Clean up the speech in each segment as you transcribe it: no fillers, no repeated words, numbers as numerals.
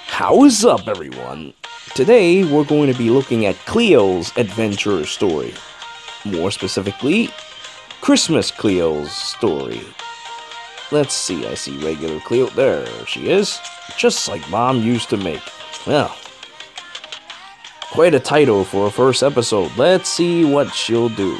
How's up, everyone? Today we're going to be looking at Cleo's adventure story. More specifically, Christmas Cleo's story. Let's see, I see regular Cleo. There she is. Just like Mom used to make. Well, quite a title for a first episode. Let's see what she'll do.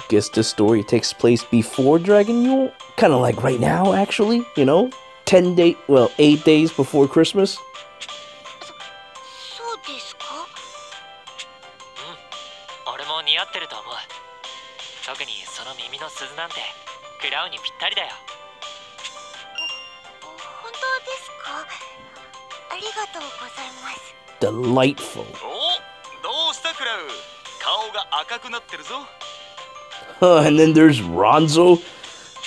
Guess this story takes place before Dragonyule? Kind of like right now, actually, you know? 8 days before Christmas? Delightful. And then there's Ronzo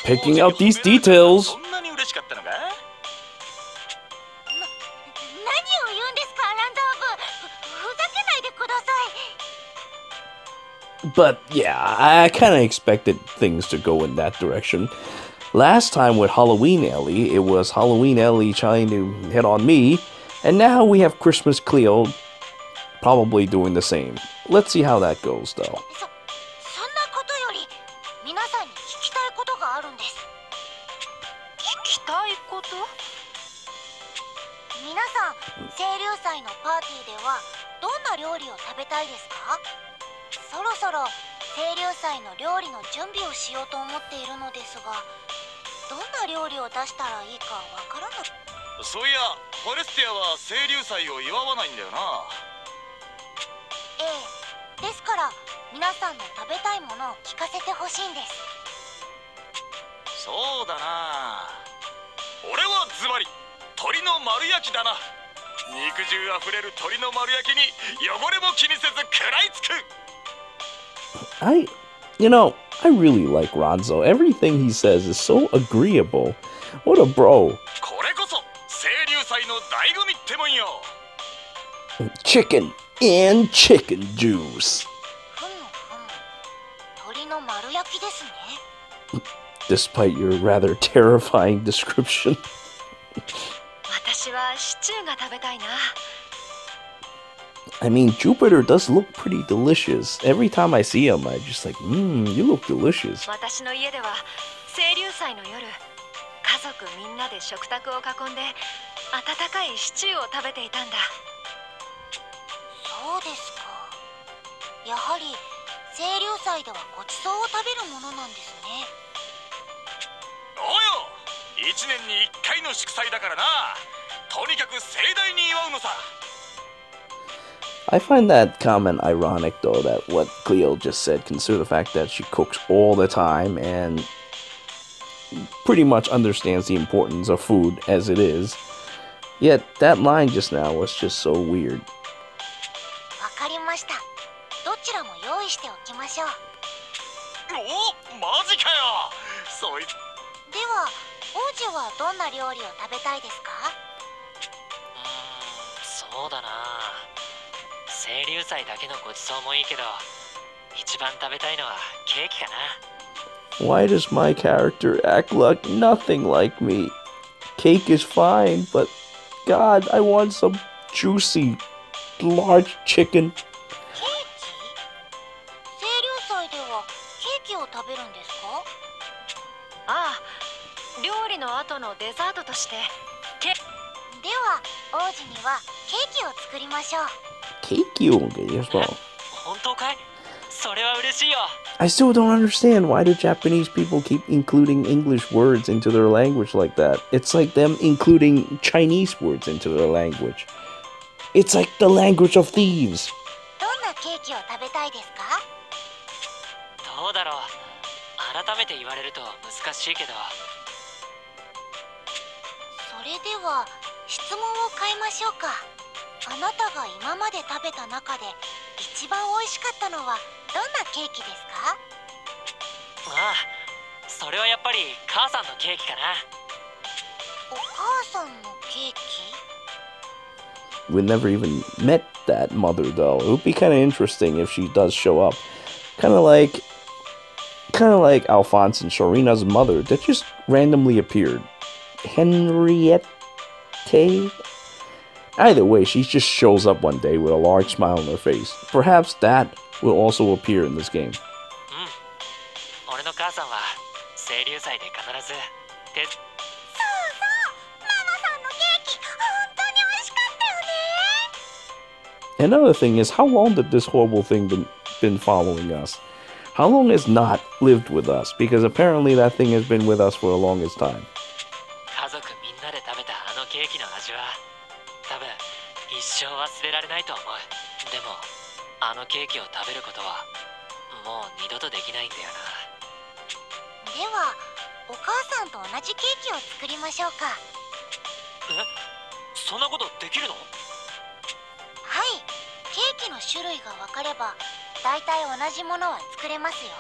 picking out these details. But yeah, I kind of expected things to go in that direction. Last time with Halloween Elly, it was Halloween Elly trying to hit on me. And now we have Christmas Cleo probably doing the same. Let's see how that goes though. I really like Ronzo. Everything he says is so agreeable. What a bro. Chicken and chicken juice. Despite your rather terrifying description. I mean, Jupiter does look pretty delicious. Every time I see him, I'm just like, you look delicious. I find that comment ironic, though, that what Cleo just said, consider the fact that she cooks all the time and pretty much understands the importance of food as it is. Yet, that line just now was just so weird. Why does my character act like nothing like me? Cake is fine, but God, I want some juicy, large chicken. Cakeyをget as well. I still don't understand why do Japanese people keep including English words into their language like that. It's like them including Chinese words into their language. It's like the language of thieves. どんなケーキですか？ああ、それはやっぱり母さんのケーキかな。お母さんのケーキ？ We never even met that mother, though. It would be kind of interesting if she does show up. Kind of like Alphonse and Sharina's mother that just randomly appeared. Henriette? Either way, she just shows up one day with a large smile on her face. Perhaps that will also appear in this game. 俺の母さんは清流祭で必ず手。そうそう、ママさんのケーキ本当に美味しかったよね。 Another thing is, how long did this horrible thing been following us? How long has not lived with us? Because apparently that thing has been with us for the longest time. 家族みんなで食べたあのケーキの味は多分一生忘れられないと思う。でもあのケーキを食べることはもう二度とできないんだよな。ではお母さんと同じケーキを作りましょうか。え、そんなことできるの？はい、ケーキの種類が分かればだいたい同じものは作れますよ。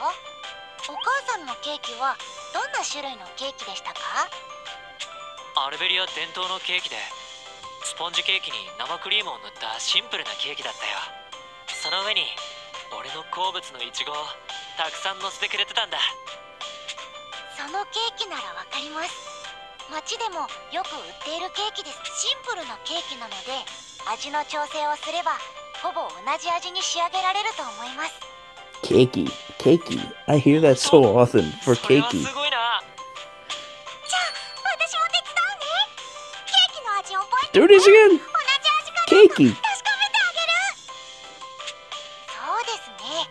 お母さんのケーキはどんな種類のケーキでしたか？アルベリア伝統のケーキでスポンジケーキに生クリームを塗ったシンプルなケーキだったよ。その上に俺の好物のイチゴをたくさん乗せてくれてたんだ。そのケーキならわかります。街でもよく売っているケーキです。シンプルなケーキなので味の調整をすればほぼ同じ味に仕上げられると思います。Cakey. I hear that so often for それは cakey. すごいな。じゃあ私も手伝うね。ケーキの味を覚えて Do this again. 同じ味かどうか Cakey. 確かめてあげる。そうですね。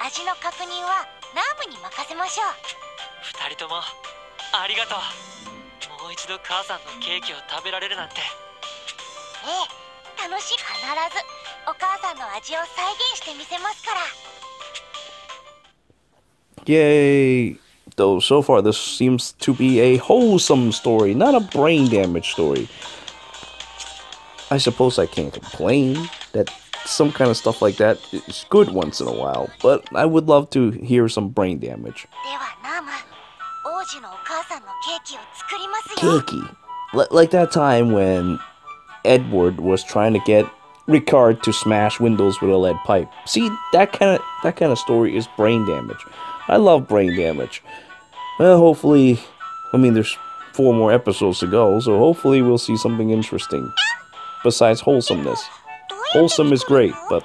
味の確認はナームに任せましょう。二人ともありがとう。もう一度母さんのケーキを食べられるなんて。ええ、楽しい。必ずお母さんの味を再現してみせますから。 Yay. Though so far this seems to be a wholesome story, not a brain damage story. I suppose I can't complain that some kind of stuff like that is good once in a while, but I would love to hear some brain damage. ではナーム、王子のお母さんのケーキを作りますよ。 Cakey. Like that time when Edward was trying to get Ricard to smash windows with a lead pipe. See, that kind of story is brain damage. I love brain damage. Well, hopefully, I mean, there's 4 more episodes to go, so hopefully we'll see something interesting. Besides wholesomeness. Wholesome is great, but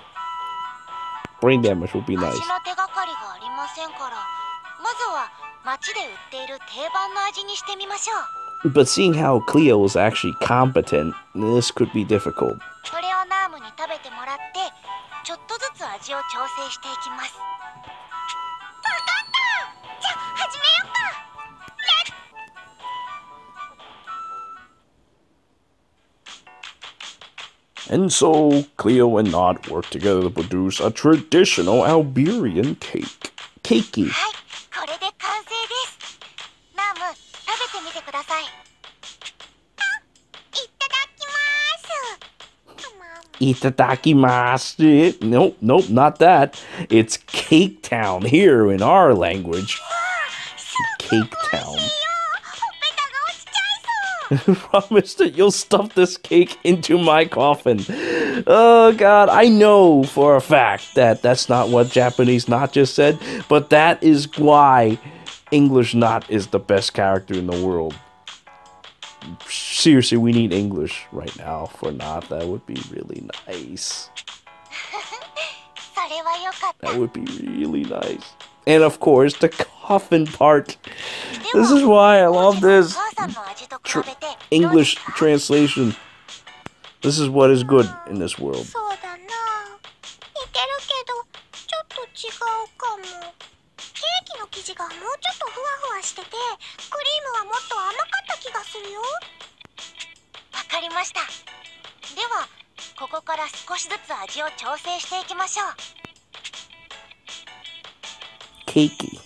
brain damage would be nice. 味の手がかりがありませんから、まずは街で売っている定番の味にしてみましょう。 But seeing how Cleo is actually competent, this could be difficult. それをナームに食べてもらって、ちょっとずつ味を調整していきます。わかった。じゃあ始めようか。And so, Cleo and Nod work together to produce a traditional Alberian cake. Cakey. はい、これで完成です。ナーム、食べてみてください。いただきます。Itadakimasu. Nope, not that. It's Cake Town here in our language. Cake Town. Promise that you'll stuff this cake into my coffin. Oh god, I know for a fact that that's not what Japanese Not just said, but that is why English Not is the best character in the world. Seriously, we need English right now for Not. That would be really nice. That would be really nice. And of course, the coffin part. This is why I love this English translation. This is what is good in this world. そうだな。似てるけど、ちょっと違うかも。ケーキの生地がもうちょっとふわふわしてて、クリームはもっと甘かった気がするよ。わかりました。では、ここから少しずつ味を調整していきましょう。Cakey.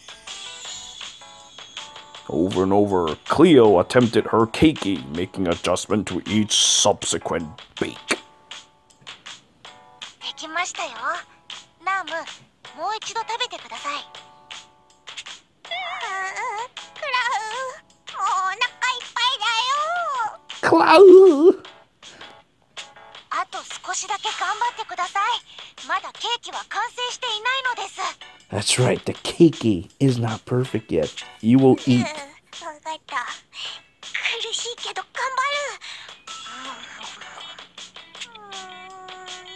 Over and over, Cleo attempted her cakey, making adjustment to each subsequent bake. できましたよ。ナーム、もう一度ださい。クラウ、もうお腹いっぱいだよ。Cloud! あと少しだけ頑張ってください。まだケーキは完成していないのです。 That's right, the cakey is not perfect yet. You will eat. わかった。苦しいけど頑張る。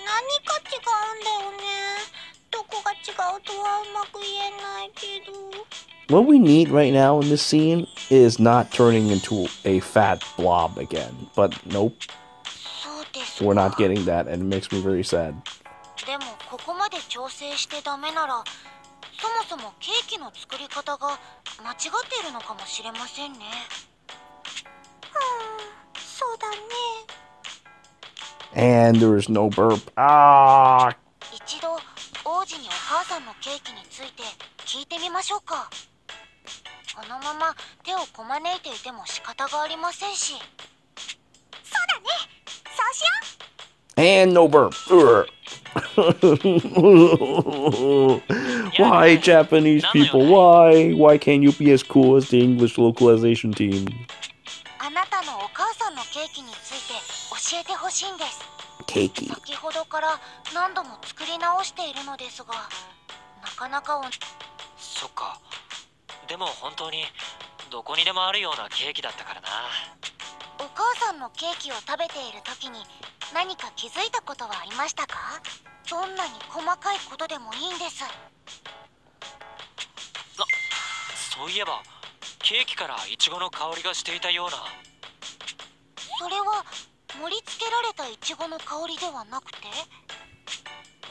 何か違うんだよね。どこが違うとはうまく言えないけど。 What we need right now in this scene is not turning into a fat blob again. But nope, そうですか。 we're not getting that, and it makes me very sad. でもここまで調整してダメなら、そもそもケーキの作り方が間違っているのかもしれませんね。そうだね。 And there is no burp. Ah! 一度王子にお母さんのケーキについて聞いてみましょうか。このまま手をこまねいていても仕方がありませんし。そうだね、そうしよう。 And no burp. Urgh. Why, Japanese people? Why? Why can't you be as cool as the English localization team? あなたのお母さんのケーキについて教えてほしいんです。 Cakey. 先ほどから何度も作り直しているのですが、なかなかそっか。でも本当にどこにでもあるようなケーキだったからな。お母さんのケーキを食べている時に何か気づいたことはありましたか？どんなに細かいことでもいいんです。そういえばケーキからイチゴの香りがしていたような。それは盛り付けられたイチゴの香りではなくて？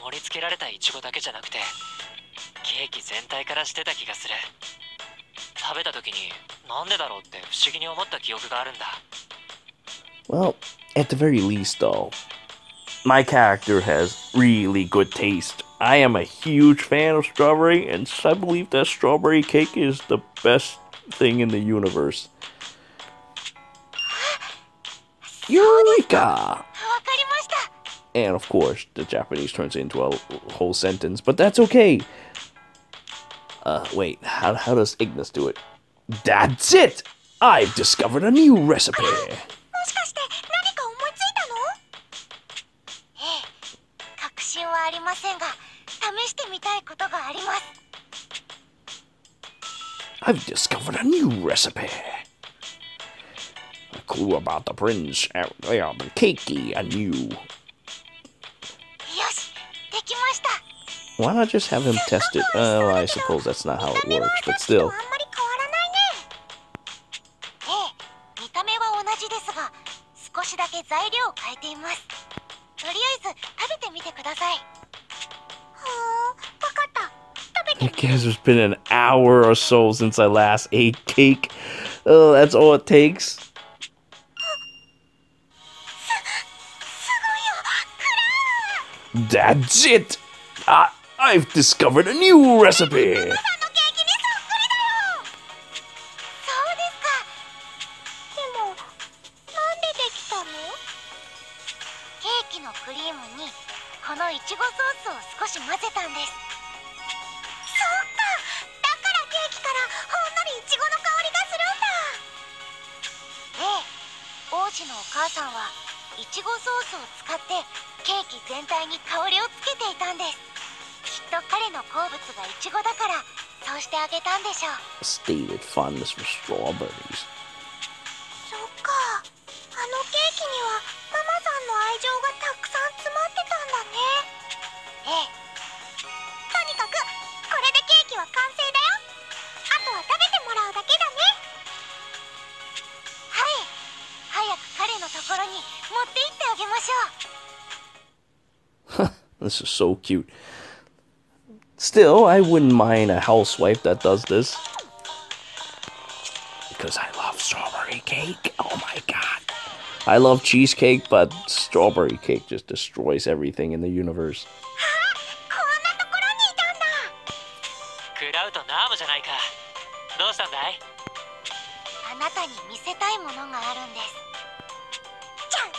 盛り付けられたイチゴだけじゃなくてケーキ全体からしてた気がする。食べた時になんでだろうって不思議に思った記憶があるんだ。 Well, at the very least, though, my character has really good taste. I am a huge fan of strawberry, and I believe that strawberry cake is the best thing in the universe. Eureka! わかりました。 And of course, the Japanese turns it into a whole sentence, but that's okay. Wait, how does Ignis do it? That's it! I've discovered a new recipe! もしかして何か思いついたの？ええ、確信はありませんが、試してみたいことがあります。 I've discovered a new recipe. A clue about the prince, the cakey, and you. よし、できました。 Why not just have him test it? Well, I suppose that's not how it works, but still. あんまり変わらないね。ええ、見た目は同じですが、少しだけ材料を変えています。とりあえず食べてみてください。はあ、わかった。食べて I みて。 guess it's been an hour or so since I last ate cake. Oh, that's all it takes. すごいよ、クラー。 That's it! I've discovered a new recipe! さんのケーキにそっくりだよ。そうですか。でも、なんでできたの？ケーキのクリームにこのイチゴソースを少し混ぜたんです。そっか、だからケーキからほんのりイチゴの香りがするんだ。ええ、王子のお母さんはイチゴソースを使ってケーキ全体に香りをつけていたんです。きっと彼の好物がイチゴだからそうしてあげたんでしょう。 Stated fondness for strawberries. そっか、あのケーキにはママさんの愛情がたくさん詰まってたんだね。ええ、とにかくこれでケーキは完成だよ。あとは食べてもらうだけだね。はい、早く彼のところに持って行ってあげましょう。 This is so cute. Still, I wouldn't mind a housewife that does this. Because I love strawberry cake. Oh my god. I love cheesecake, but strawberry cake just destroys everything in the universe. こんなところにいたんだ。クラウとナームじゃないか。どうしたんだい？あなたに見せたいものがあるんです。じゃん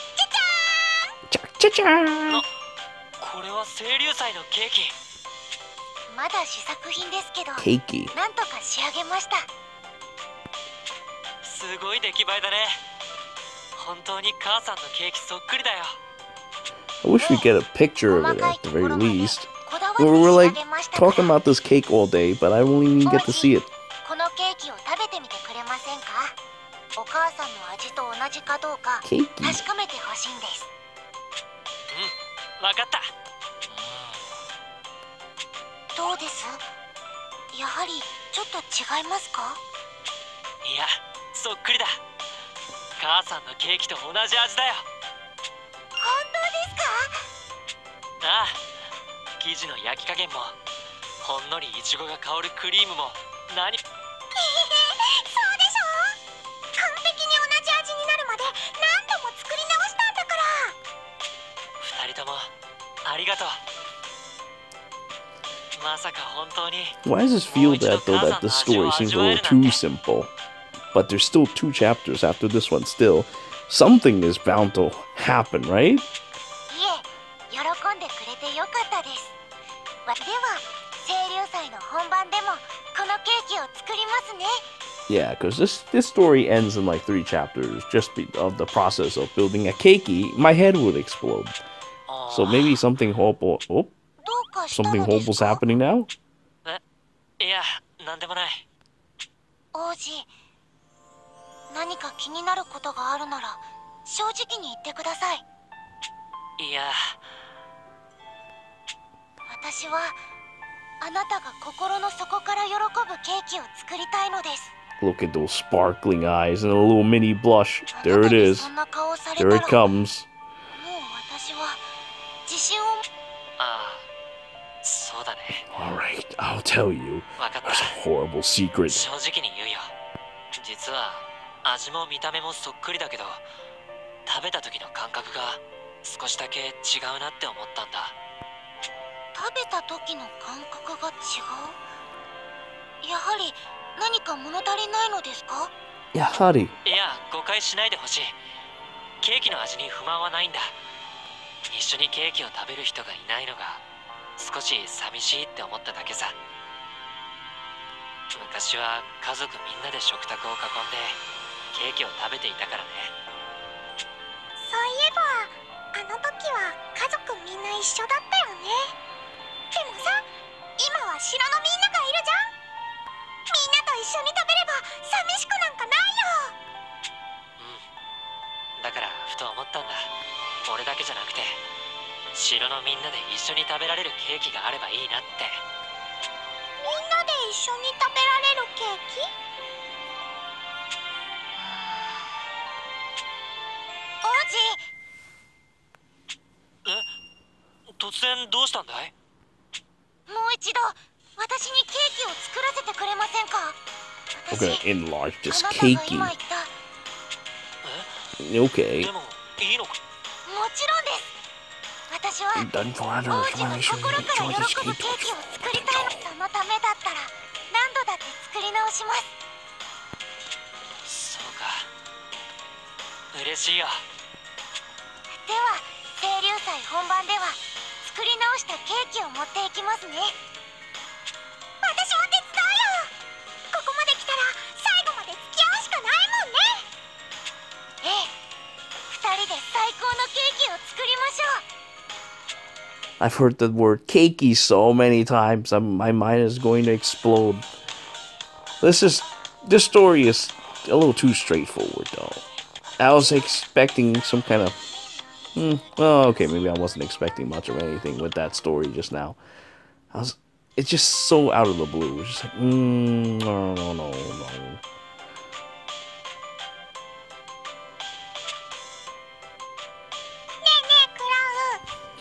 じゃじゃーん。Cha-cha-cha! これは清流祭のケーキ。まだ試作品ですけど、 cakey. なんとか仕上げました。すごい出来栄えだね。本当に母さんのケーキそっくりだよ。 I wish we get a picture of it at the very least. We're like talking about this cake all day, but I won't even get to see it. このケーキを食べてみてくれませんか？お母さんの味と同じかどうか確かめてほしいんです。うん、わかった。どうです？やはりちょっと違いますか？いや、そっくりだ。母さんのケーキと同じ味だよ。本当ですか？ああ、生地の焼き加減もほんのりイチゴが香るクリームも何そうでしょう？完璧に同じ味になるまで何度も作り直したんだから。二人ともありがとう。まさか本当に。 Why does this feel that though that the story seems a little too simple? But there's still 2 chapters after this one still. Something is bound to happen, right? いえ、喜んでくれてよかったです。では、清流祭の本番でもこのケーキを作りますね。Yeah, because this story ends in like 3 chapters just of the process of building a cakey. My head would explode. So maybe something horrible. Oh, something horrible's happening now. いや、なんでもない。王子、何か気になることがあるなら正直に言ってください。いや、私はあなたが心の底から喜ぶケーキを作りたいのです。 Look at those sparkling eyes and a little mini blush. There it is. There it comes. もう私は自信を。ああ、そうだね。 Alright, I'll tell you. わかった。 There's a horrible secret. 正直に言うよ。実は味も見た目もそっくりだけど、食べた時の感覚が少しだけ違うなって思ったんだ。食べた時の感覚が違う？やはり何か物足りないのですか？やはり。いや、誤解しないでほしい。ケーキの味に不満はないんだ。一緒にケーキを食べる人がいないのが少し寂しいって思っただけさ。昔は家族みんなで食卓を囲んでケーキを食べていたからね。そういえばあの時は家族みんな一緒だったよね。でもさ、今は城のみんながいるじゃん。みんなと一緒に食べれば寂しくなんかないよ。うん、だからふと思ったんだ。俺だけじゃなくて城のみんなで一緒に食べられるケーキがあればいいなって。みんなで一緒に食べられるケーキ？王子。突然どうしたんだい？もう一度私にケーキを作らせてくれませんか？ We're gonna enlarge this あなたが cakey. 今言った。Okay. でもいいのか？もちろんです。私は王子の心から喜ぶケーキを作りたいの。そのためだったら何度だって作り直します。そうか、嬉しいよ。では清流祭本番では作り直したケーキを持っていきますね。私も手伝うよ。ここまで来たら最後まで付き合うしかないもんね。ええ、二人で最高のケーキを作りましょう。 I've heard the word cakey so many times. My mind is going to explode. This story is a little too straightforward, though. I was expecting some kind of. Oh, okay, maybe I wasn't expecting much of anything with that story just now. It's just so out of the blue. It's just like, no.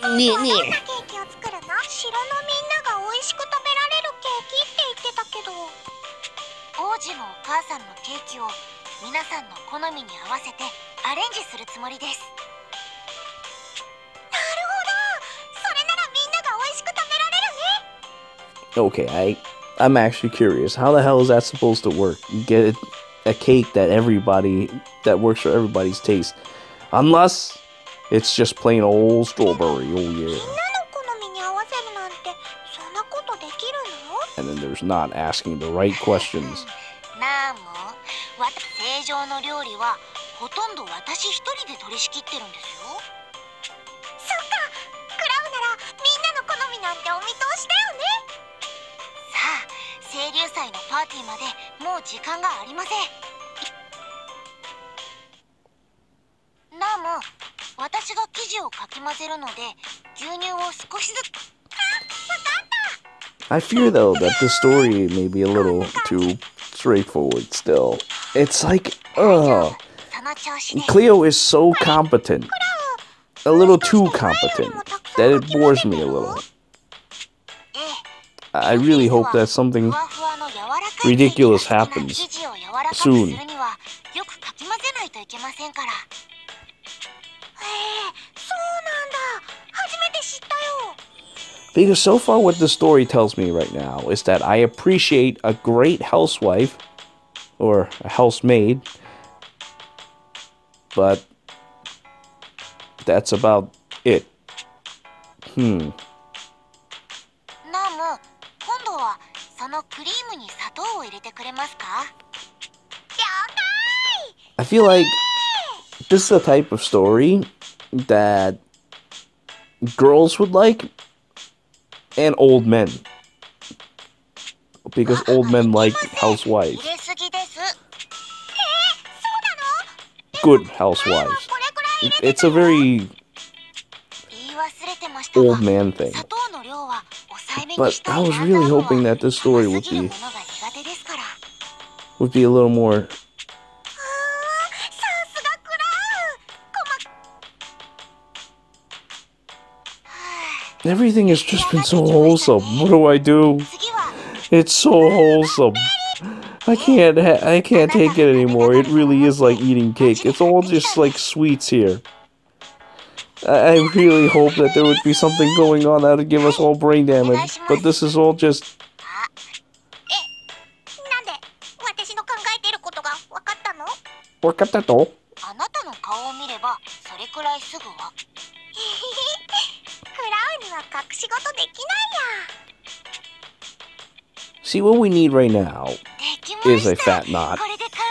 どんなケーキを作るの？城のみんなが美味しく食べられるケーキって言ってたけど。王子のお母さんのケーキを皆さんの好みに合わせてアレンジするつもりです。なるほど。それならみんなが美味しく食べられるね。 Okay, I'm actually curious. How the hell is that supposed to work? You get a cake that works for everybody's taste, unless it's just plain old strawberry. Oh みんな yeah. の好みに合わせるなんてそんなことできるの？ There's not asking the right questions. なあもう、正常の料理はほとんど私一人で取り仕切ってるんですよ。そっか、クラウならみんなの好みなんてお見通しだよね。さあ、清流祭のパーティーまでもう時間がありません。なあもう、私が生地をかき混ぜるので牛乳を少しずつ。I fear though that the story may be a little too straightforward still. It's like, Cleo is so competent. A little too competent. That it bores me a little. I really hope that something ridiculous happens soon. Because so far what the story tells me right now is that I appreciate a great housewife, or a housemaid, but that's about it. ナム、今度はそのクリームに砂糖を入れてくれますか？了解。 I feel like this is the type of story that girls would like, and old men. Because old men like housewives. Good housewives. It's a very old man thing. But I was really hoping that this story would be a little more. Everything has just been so wholesome. What do I do? It's so wholesome. I can't take it anymore. It really is like eating cake. It's all just like sweets here. I really hope that there would be something going on that would give us all brain damage. But this is all just. See, what we need right now is a fat knot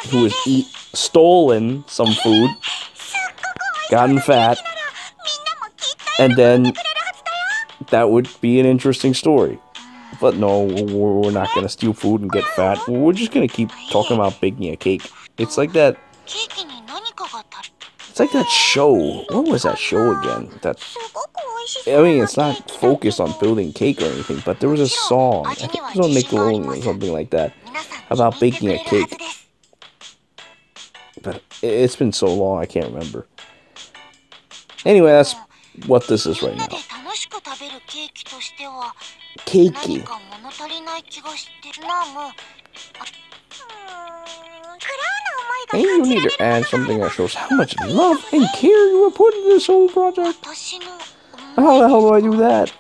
who has stolen some food, gotten fat, and then that would be an interesting story. But no, we're not going to steal food and get fat. We're just going to keep talking about baking a cake. It's like that. It's like that show. What was that show again? I mean, it's not focused on building cake or anything, but there was a song, I think it was on Nickelodeon or something like that, about baking a cake. But it's been so long, I can't remember. Anyway, that's what this is right now. Cakey. And you need to add something that shows how much love and care you have put into this whole project. How the hell do I do that?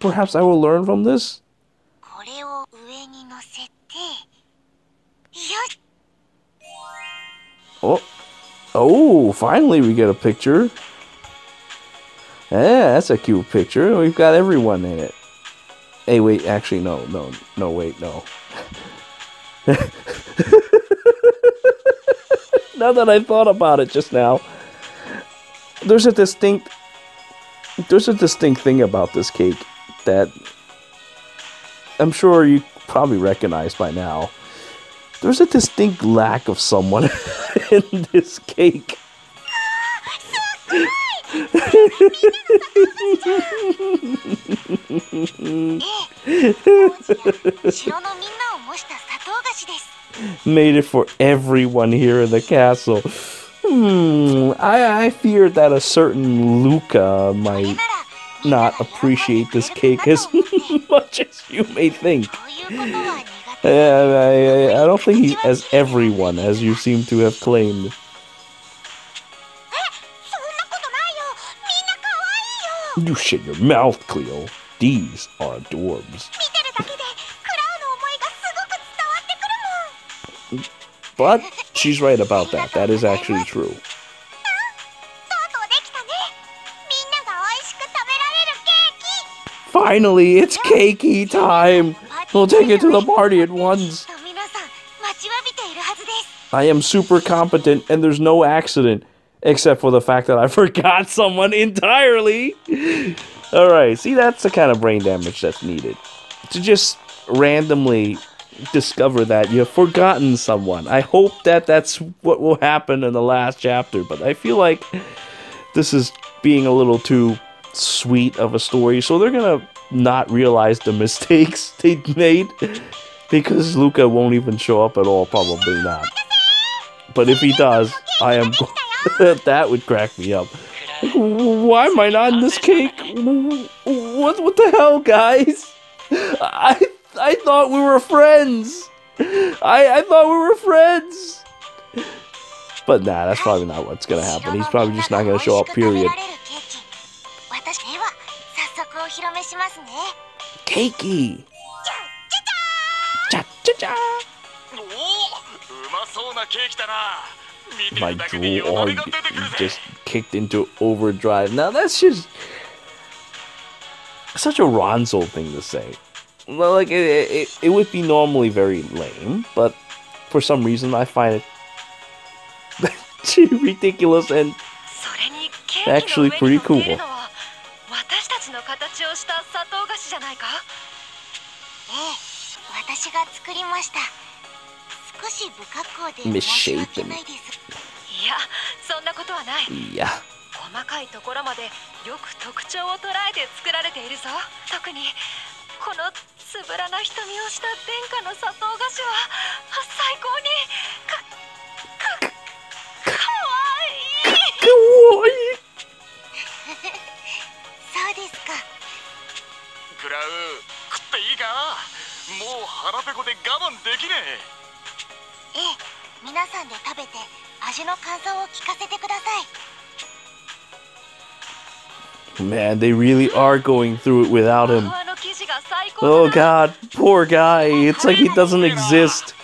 Perhaps I will learn from this? Oh, finally we get a picture. Yeah, that's a cute picture. We've got everyone in it. Hey, wait, actually, no, wait, no. Now that I thought about it just now, there's a distinct thing about this cake that I'm sure you probably recognize by now. There's a distinct lack of someone in this cake. Made it for everyone here in the castle. I fear that a certain Luca might not appreciate this cake as much as you may think. I don't think he's as everyone as you seem to have claimed. You shut your mouth, Cleo. These are adorbs. But she's right about that. That is actually true. Finally, it's cakey time. We'll take it to the party at once. 皆さん待ちわびているはずです。 I am super competent and there's no accident. Except for the fact that I forgot someone entirely. Alright, see, that's the kind of brain damage that's needed. To just randomly discover that you've forgotten someone. I hope that that's what will happen in the last chapter, but I feel like this is being a little too sweet of a story, so they're gonna not realize the mistakes they made, because Luca won't even show up at all, probably not. But if he does, I am that would crack me up. Like, why am I not in this cake? What the hell, guys? I thought we were friends. I thought we were friends. But nah, that's probably not what's gonna happen. He's probably just not gonna show up, period. Cakey. Cha-cha-cha. My drool just kicked into overdrive. Now that's just such a Ronzo thing to say. Well, like it would be normally very lame, but for some reason I find it ridiculous and actually pretty cool. 少し不格好で申し訳ないです。いや、そんなことはない。いや。細かいところまでよく特徴を捉えて作られているぞ。特にこのつぶらな瞳をした殿下の砂糖菓子は最高にかわいい。かわいい。そうですか。クラウ、食っていいか？もう腹ペコで我慢できねえ。 ええ、皆さんで食べて味の感想を聞かせてください。 Man, they really are going through it without him. Oh god, poor guy. It's like he doesn't exist.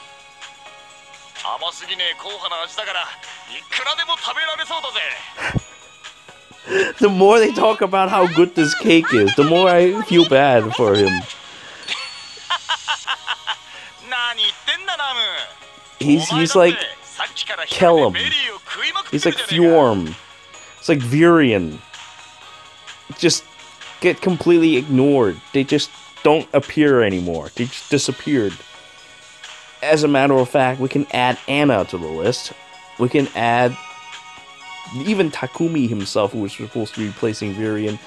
The more they talk about how good this cake is, the more I feel bad for him. He's like Kellum. He's like Fjorm. It's like Virion. Just get completely ignored. They just don't appear anymore. They just disappeared. As a matter of fact, we can add Anna to the list. We can add even Takumi himself, who was supposed to be replacing Virion.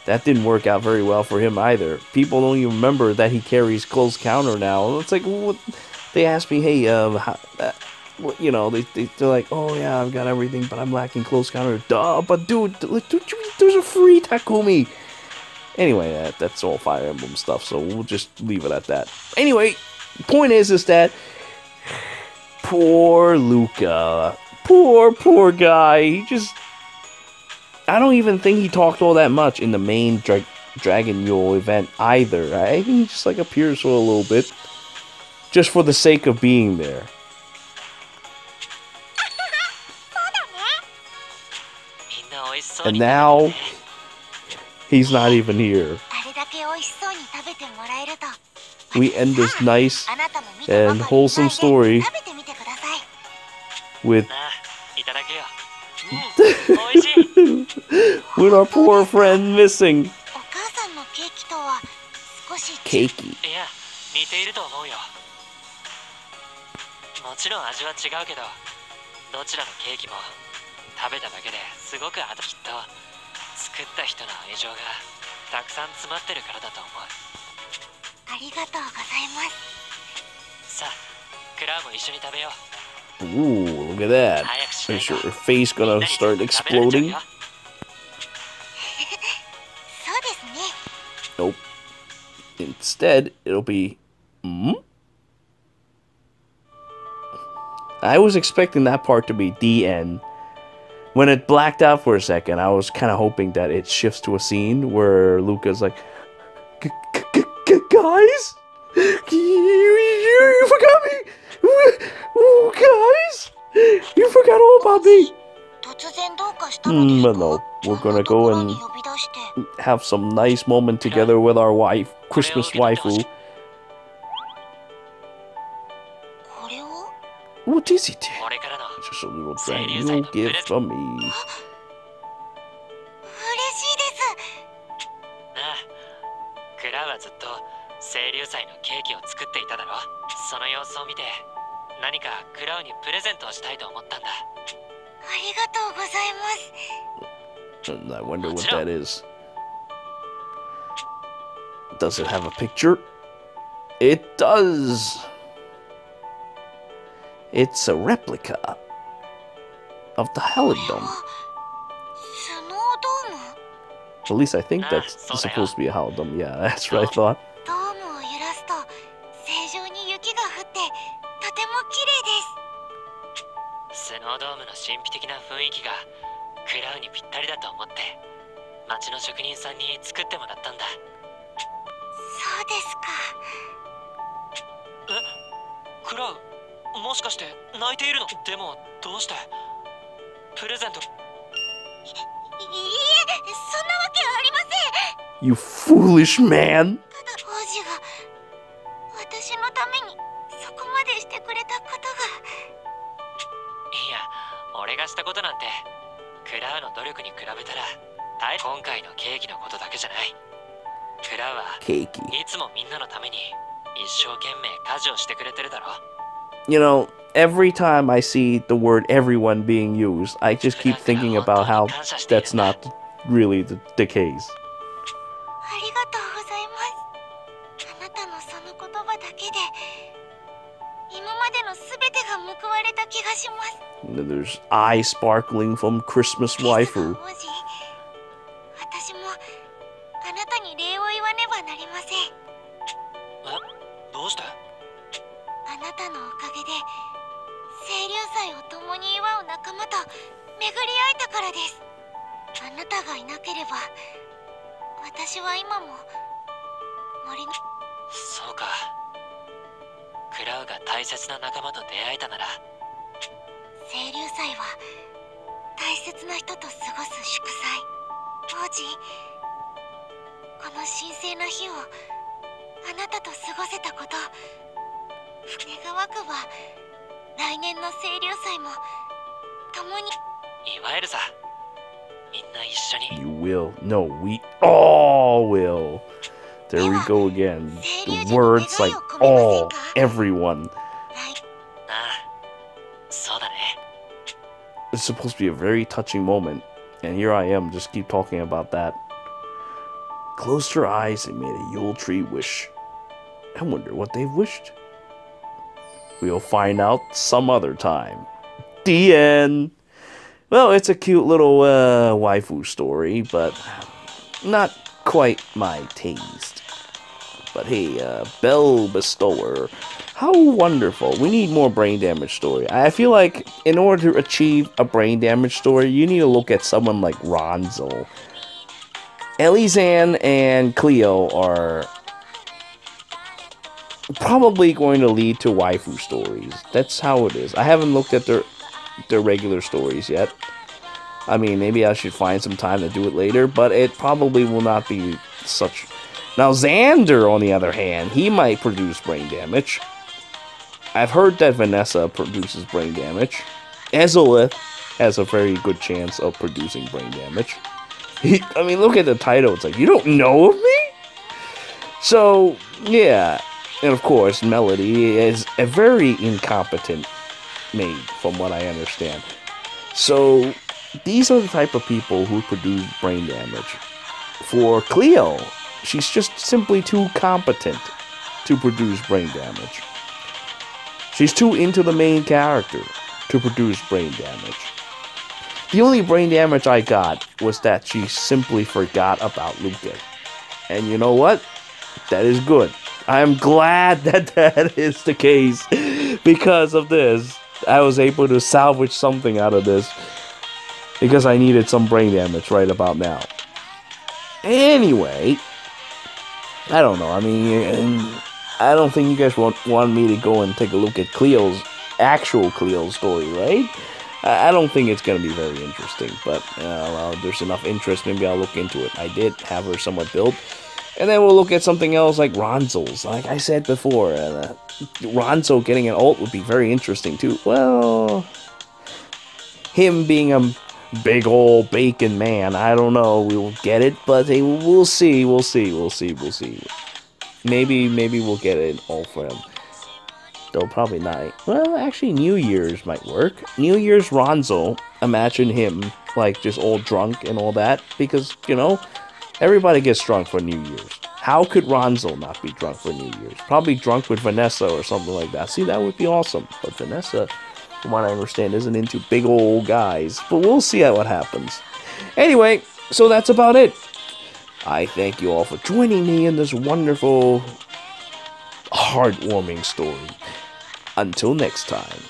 That didn't work out very well for him either. People don't even remember that he carries close counter now. It's like, what? They asked me, hey, you know, they're like, oh yeah, I've got everything, but I'm lacking close counter. Duh, but dude, there's a free Takumi. Anyway, that's all Fire Emblem stuff, so we'll just leave it at that. Anyway, point is that poor Luca, poor guy. He just, I don't even think he talked all that much in the main Dragonyule event either. I think he just like appears for a little bit. Just for the sake of being there. And now, he's not even here. We end this nice and wholesome story with with our poor friend missing. Cakey. もちろん味は違うけど、どちらのケーキも食べただけですごくきっと作った人の愛情がたくさん詰まってるからだと思う。ありがとうございます。さあ、クラウも一緒に食べよう。 Ooh, look at that. Is your face gonna start exploding? Nope. Instead, it'll be... I was expecting that part to be the end. When it blacked out for a second, I was kind of hoping that it shifts to a scene where Luca's like, guys? You forgot me! Guys! You forgot all about me! 突然どうかしたのですか？ But no, we're こん gonna なと go ころに and 呼び出して。 have some nice moment together with our wife, Christmas waifu. これを？ What is it? 俺からの Just a little 清流祭 Dragonyule のプレ gift ゼント。 from me. 嬉しいです。なあ、クラウはずっと清流祭のケーキを作っていただろ。その様子を見て何かクラウにプレゼントをしたいと思ったんだ。ありがとうございます。 And I wonder what that is. Does it have a picture? It does! It's a replica of the これ Halidom. はスノードーム？ At least I think that's Ah, supposed to be a Halidom. Yeah, that's what I thought. ドームを揺らすと正常に雪が降ってとても綺麗です。スノードームの神秘的な雰囲気がクラウにぴったりだと思って町の職人さんに作ってもらったんだ。そうですか。え、クラウ、もしかして泣いているの？でもどうしてプレゼント？いいえ、そんなわけありません。 You foolish man! ただ王子が私のためにそこまでしてくれたことが。いや、俺がしたことなんてクラウの努力に比べたら今回のケーキのことだけじゃない。クラウは Cakey. いつもみんなのために一生懸命家事をしてくれてるだろ。 You know, every time I see the word everyone being used, I just keep thinking about how that's not really the case. ありがとうございます。あなたのその言葉だけで今までのすべてが報われた気がします。 And then there's eye sparkling from Christmas ですが waifu. 王子、私もあなたに礼を言わねばなりません。え、どうして？あなたのおかげで清流祭を共に祝う仲間と巡り会えたからです。あなたがいなければ私は今も森の。そうか。クラウが大切な仲間と出会えたなら。清流祭は大切な人と過ごす祝祭。王子、この神聖な日をあなたと過ごせたこと、願わくば来年の清流祭も共に祝えるさ。みんな一緒に。 You will. No, we all will. There we go again. The words like all, everyone. ああ、そうだね。 It's supposed to be a very touching moment. And here I am, just keep talking about that. Closed her eyes and made a Yule tree wish. I wonder what they've wished. We'll find out some other time. The end. Well, it's a cute little waifu story, but not quite my taste. But hey, Bell Bestower, how wonderful. We need more brain damage story. I feel like in order to achieve a brain damage story, you need to look at someone like Ronzel. Elly, Xian, and Cleo are probably going to lead to waifu stories. That's how it is. I haven't looked at their regular stories yet. I mean, maybe I should find some time to do it later, but it probably will not be such... Now, Xander, on the other hand, he might produce brain damage. I've heard that Vanessa produces brain damage. Ezolith has a very good chance of producing brain damage. I mean, look at the title. It's like, you don't know of me? So, yeah. And of course, Melody is a very incompetent maid, from what I understand. So, these are the type of people who produce brain damage. For Cleo, she's just simply too competent to produce brain damage. She's too into the main character to produce brain damage. The only brain damage I got was that she simply forgot about Lucas. And you know what? That is good. I'm glad that that is the case. Because of this, I was able to salvage something out of this. Because I needed some brain damage right about now. Anyway, I don't know. I mean, I don't think you guys want me to go and take a look at Cleo's actual Cleo story, right? I don't think it's gonna be very interesting, but well, there's enough interest. Maybe I'll look into it. I did have her somewhat built, and then we'll look at something else like Ronzo's. Like I said before, Ronzo getting an ult would be very interesting too. Well, him being a big old bacon man, I don't know. We'll get it, but we'll see. We'll see. Maybe we'll get an ult for him. Though probably not. Well, actually, New Year's might work. New Year's Ronzo. Imagine him like just all drunk and all that, because you know everybody gets drunk for New Year's. How could Ronzo not be drunk for New Year's? Probably drunk with Vanessa or something like that. See, that would be awesome. But Vanessa, from what I understand, isn't into big old guys. But we'll see what happens. Anyway, so that's about it. I thank you all for joining me in this wonderful, heartwarming story. Until next time.